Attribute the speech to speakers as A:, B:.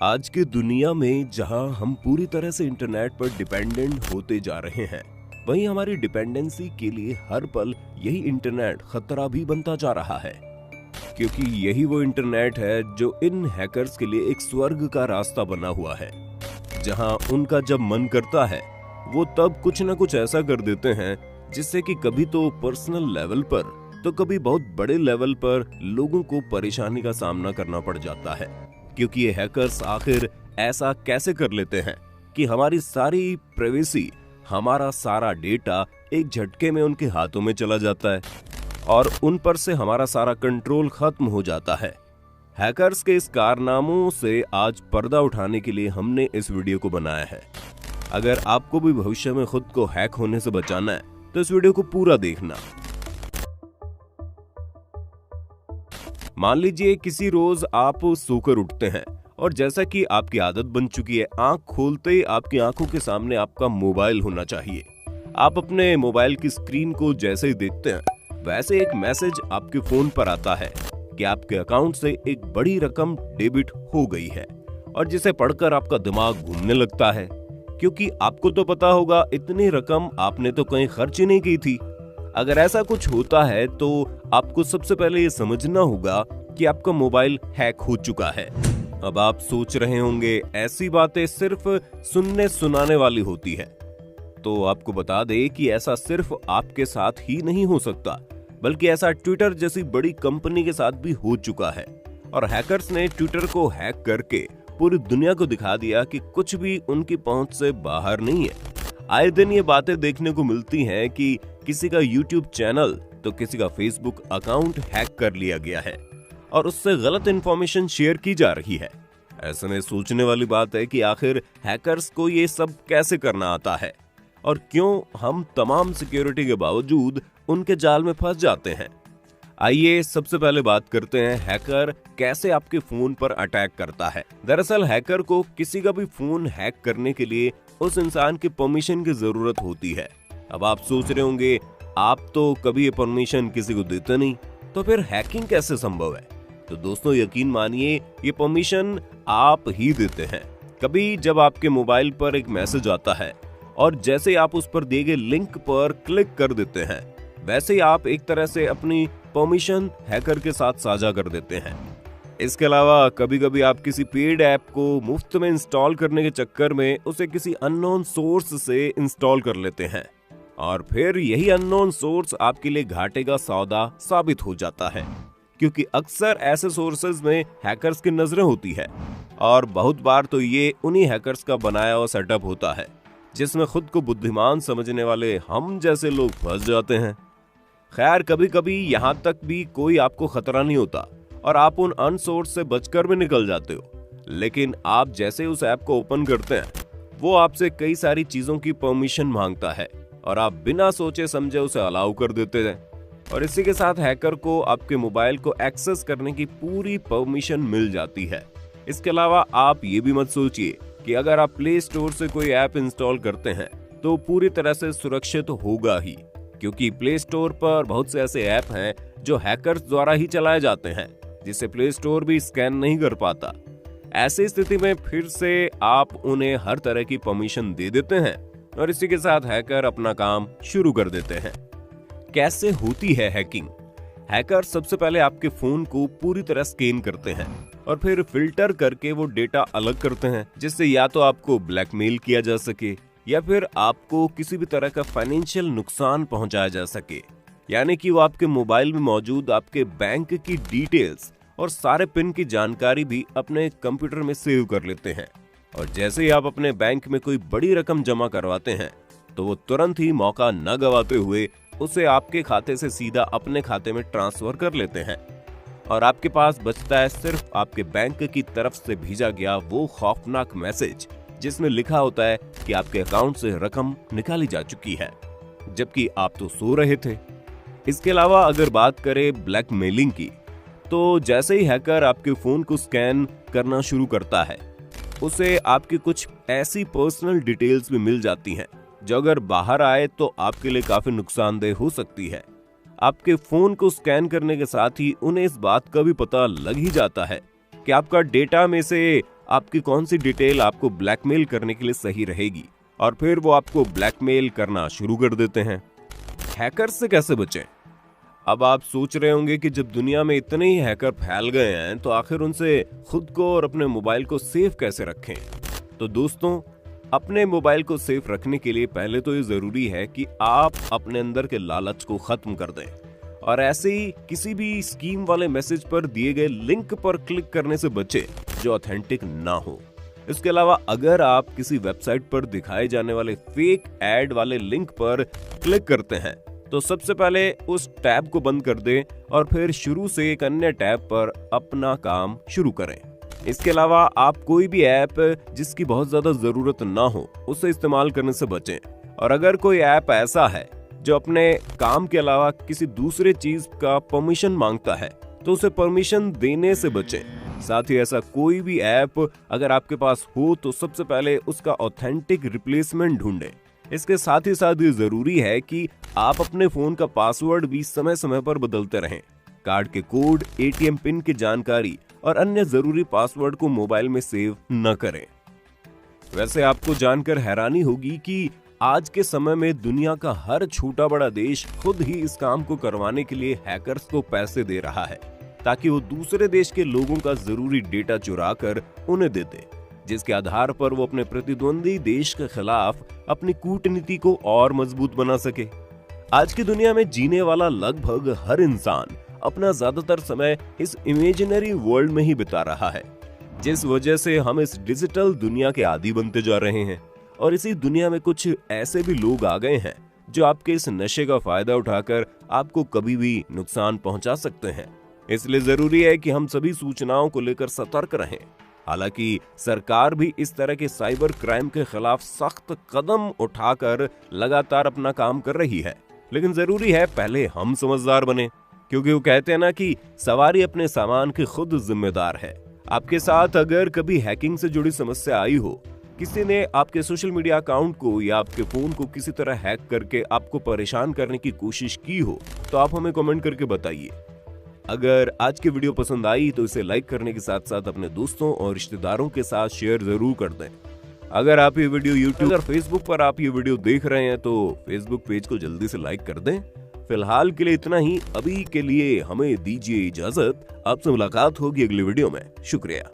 A: आज की दुनिया में जहां हम पूरी तरह से इंटरनेट पर डिपेंडेंट होते जा रहे हैं, वहीं हमारी डिपेंडेंसी के लिए हर पल यही इंटरनेट खतरा भी बनता जा रहा है। क्योंकि यही वो इंटरनेट है जो इन हैकर्स के लिए एक स्वर्ग का रास्ता बना हुआ है, जहां उनका जब मन करता है वो तब कुछ न कुछ ऐसा कर देते हैं जिससे कि कभी तो पर्सनल लेवल पर तो कभी बहुत बड़े लेवल पर लोगों को परेशानी का सामना करना पड़ जाता है। क्योंकि ये हैकर्स आखिर ऐसा कैसे कर लेते हैं कि हमारी सारी प्राइवेसी, हमारा सारा डेटा एक झटके में उनके हाथों में चला जाता है और उन पर से हमारा सारा कंट्रोल खत्म हो जाता है। हैकर्स के इस कारनामों से आज पर्दा उठाने के लिए हमने इस वीडियो को बनाया है। अगर आपको भी भविष्य में खुद को हैक होने से बचाना है तो इस वीडियो को पूरा देखना। मान लीजिए किसी रोज आप सोकर उठते हैं और जैसा कि आपकी आदत बन चुकी है, आंख खोलते ही आपकी आंखों के सामने आपका मोबाइल होना चाहिए। आप अपने मोबाइल की स्क्रीन को जैसे ही देखते हैं वैसे एक मैसेज आपके फोन पर आता है कि आपके अकाउंट से एक बड़ी रकम डेबिट हो गई है, और जिसे पढ़कर आपका दिमाग घूमने लगता है। क्योंकि आपको तो पता होगा इतनी रकम आपने तो कहीं खर्च ही नहीं की थी। अगर ऐसा कुछ होता है तो आपको सबसे पहले ये समझना होगा कि आपका मोबाइल हैक हो चुका है। अब आप सोच रहे होंगे ऐसी बातें सिर्फ सुनने सुनाने वाली होती है, तो आपको बता दें कि ऐसा सिर्फ आपके साथ ही नहीं हो सकता, बल्कि ऐसा ट्विटर जैसी बड़ी कंपनी के साथ भी हो चुका है। और हैकर्स ने ट्विटर को हैक करके पूरी दुनिया को दिखा दिया कि कुछ भी उनकी पहुंच से बाहर नहीं है। आए दिन ये बातें देखने को मिलती हैं कि किसी का यूट्यूब चैनल तो किसी का फेसबुक अकाउंट हैक कर लिया गया है और उससे गलत इंफॉर्मेशन शेयर की जा रही है। ऐसे में सोचने वाली बात है कि आखिर हैकर्स को ये सब कैसे करना आता है और क्यों हम तमाम सिक्योरिटी के बावजूद उनके जाल में फंस जाते हैं। आइए सबसे पहले बात करते हैं हैकर कैसे आपके फोन पर अटैक करता है। दरअसल हैकर को किसी का भी फोन हैक करने के लिए उस इंसान की परमिशन की जरूरत होती है। अब आप सोच रहे होंगे आप तो कभी ये परमिशन किसी को देते नहीं, तो फिर हैकिंग कैसे संभव है? तो दोस्तों यकीन मानिए ये परमिशन आप ही देते हैं। कभी जब आपके मोबाइल पर एक मैसेज आता है और जैसे आप उस पर दिए गए लिंक पर क्लिक कर देते हैं, वैसे ही आप एक तरह से अपनी परमिशन हैकर के साथ साझा कर देते हैं। इसके अलावा कभी कभी आप किसी पेड ऐप को मुफ्त में इंस्टॉल करने के चक्कर में उसे किसी अननोन सोर्स से इंस्टॉल कर लेते हैं और फिर यही अननोन सोर्स आपके लिए घाटे का सौदा साबित हो जाता है। क्योंकि अक्सर ऐसे सोर्सेज में हैकर्स की नजरें होती है और बहुत बार तो ये उन्हीं हैकर्स का बनाया हुआ सेटअप होता है जिसमें खुद को बुद्धिमान समझने वाले हम जैसे लोग फंस जाते हैं। खैर कभी कभी यहाँ तक भी कोई आपको खतरा नहीं होता और आप उन अनसोर्स से बचकर भी निकल जाते हो, लेकिन आप जैसे उस ऐप को ओपन करते हैं वो आपसे कई सारी चीजों की परमिशन मांगता है और आप बिना सोचे समझे उसे अलाउ कर देते हैं और इसी के साथ हैकर को आपके मोबाइल को एक्सेस करने की पूरी परमिशन मिल जाती है। इसके अलावा आप ये भी मत सोचिए कि अगर आप प्ले स्टोर से कोई ऐप इंस्टॉल करते हैं तो पूरी तरह से सुरक्षित होगा ही, क्योंकि प्ले स्टोर पर बहुत से ऐसे ऐप हैं जो हैकर्स द्वारा ही चलाए जाते हैं, जिसे प्ले स्टोर भी स्कैन नहीं कर पाता। ऐसी स्थिति में फिर से आप उन्हें हर तरह की परमिशन दे देते हैं और इसी के साथ हैकर अपना काम शुरू कर देते हैं। कैसे होती है हैकिंग? हैकर सबसे पहले आपके फोन को पूरी तरह स्कैन करते हैं और फिर फिल्टर करके वो डेटा अलग करते हैं, जिससे या तो आपको ब्लैकमेल किया जा सके या फिर आपको किसी भी तरह का फाइनेंशियल नुकसान पहुंचाया जा सके। यानी कि वो आपके मोबाइल में मौजूद आपके बैंक की डिटेल्स और सारे पिन की जानकारी भी अपने कंप्यूटर में सेव कर लेते हैं, और जैसे ही आप अपने बैंक में कोई बड़ी रकम जमा करवाते हैं तो वो तुरंत ही मौका न गवाते हुए उसे आपके खाते से सीधा अपने खाते में ट्रांसफर कर लेते हैं और आपके पास बचता है सिर्फ आपके बैंक की तरफ से भेजा गया वो खौफनाक मैसेज जिसमें लिखा होता है कि आपके अकाउंट से रकम निकाली जा चुकी है, जबकि आप तो सो रहे थे। इसके अलावा अगर बात करें ब्लैकमेलिंग की, तो जैसे ही हैकर आपके फोन को स्कैन करना शुरू करता है उसे आपकी कुछ ऐसी पर्सनल डिटेल्स भी मिल जाती हैं जो अगर बाहर आए तो आपके लिए काफी नुकसानदेह हो सकती है। आपके फोन को स्कैन करने के साथ ही उन्हें इस बात का भी पता लग ही जाता है कि आपका डेटा में से आपकी कौन सी डिटेल आपको ब्लैकमेल करने के लिए सही रहेगी, और फिर वो आपको ब्लैकमेल करना शुरू कर देते हैं। हैकर्स से कैसे बचें? अब आप सोच रहे होंगे कि जब दुनिया में इतने ही हैकर फैल गए हैं तो आखिर उनसे खुद को और अपने मोबाइल को सेफ कैसे रखें? तो दोस्तों, अपने मोबाइल को सेफ रखने के लिए पहले तो ये जरूरी है कि आप अपने अंदर के लालच को खत्म कर दें और ऐसे ही किसी भी स्कीम वाले मैसेज पर दिए गए लिंक पर क्लिक करने से बचें जो ऑथेंटिक ना हो। इसके अलावा अगर आप किसी वेबसाइट पर दिखाए जाने वाले फेक एड वाले लिंक पर क्लिक करते हैं तो सबसे पहले उस टैब को बंद कर दें और फिर शुरू से एक अन्य टैब पर अपना काम शुरू करें। इसके अलावा आप कोई भी ऐप जिसकी बहुत ज्यादा जरूरत ना हो उसे इस्तेमाल करने से बचें, और अगर कोई ऐप ऐसा है जो अपने काम के अलावा किसी दूसरे चीज का परमिशन मांगता है तो उसे परमिशन देने से बचें। साथ ही ऐसा कोई भी ऐप अगर आपके पास हो तो सबसे पहले उसका ऑथेंटिक रिप्लेसमेंट ढूंढें। इसके साथ ही ये जरूरी है कि आप अपने फोन का पासवर्ड भी समय समय पर बदलते रहें। कार्ड के कोड, एटीएम पिन की जानकारी और अन्य जरूरी पासवर्ड को मोबाइल में सेव न करें। वैसे आपको जानकर हैरानी होगी कि आज के समय में दुनिया का हर छोटा बड़ा देश खुद ही इस काम को करवाने के लिए हैकर्स को पैसे दे रहा है ताकि वो दूसरे देश के लोगों का जरूरी डेटा चुरा कर उन्हें दे दे, जिसके आधार पर वो अपने प्रतिद्वंदी देश के खिलाफ अपनी कूटनीति को और मजबूत बना सके। आज की दुनिया में जीने वाला लगभग हर इंसान अपना ज्यादातर समय इस इमेजिनरी वर्ल्ड में ही बिता रहा है, जिस वजह से हम इस डिजिटल दुनिया के आदी बनते जा रहे हैं। और इसी दुनिया में कुछ ऐसे भी लोग आ गए हैं जो आपके इस नशे का फायदा उठाकर आपको कभी भी नुकसान पहुंचा सकते हैं। इसलिए जरूरी है कि हम सभी सूचनाओं को लेकर सतर्क रहें। हालांकि सरकार भी इस तरह के साइबर क्राइम के खिलाफ सख्त कदम उठाकर लगातार अपना काम कर रही है, लेकिन जरूरी है पहले हम समझदार बने, क्योंकि वो कहते हैं ना कि सवारी अपने सामान की खुद जिम्मेदार है। आपके साथ अगर कभी हैकिंग से जुड़ी समस्या आई हो, किसी ने आपके सोशल मीडिया अकाउंट को या आपके फोन को किसी तरह हैक करके आपको परेशान करने की कोशिश की हो, तो आप हमें कमेंट करके बताइए। अगर आज की वीडियो पसंद आई तो इसे लाइक करने के साथ साथ अपने दोस्तों और रिश्तेदारों के साथ शेयर जरूर कर दें। अगर आप ये वीडियो यूट्यूब और फेसबुक पर आप ये वीडियो देख रहे हैं तो फेसबुक पेज को जल्दी से लाइक कर दें। फिलहाल के लिए इतना ही। अभी के लिए हमें दीजिए इजाजत। आपसे मुलाकात होगी अगली वीडियो में। शुक्रिया।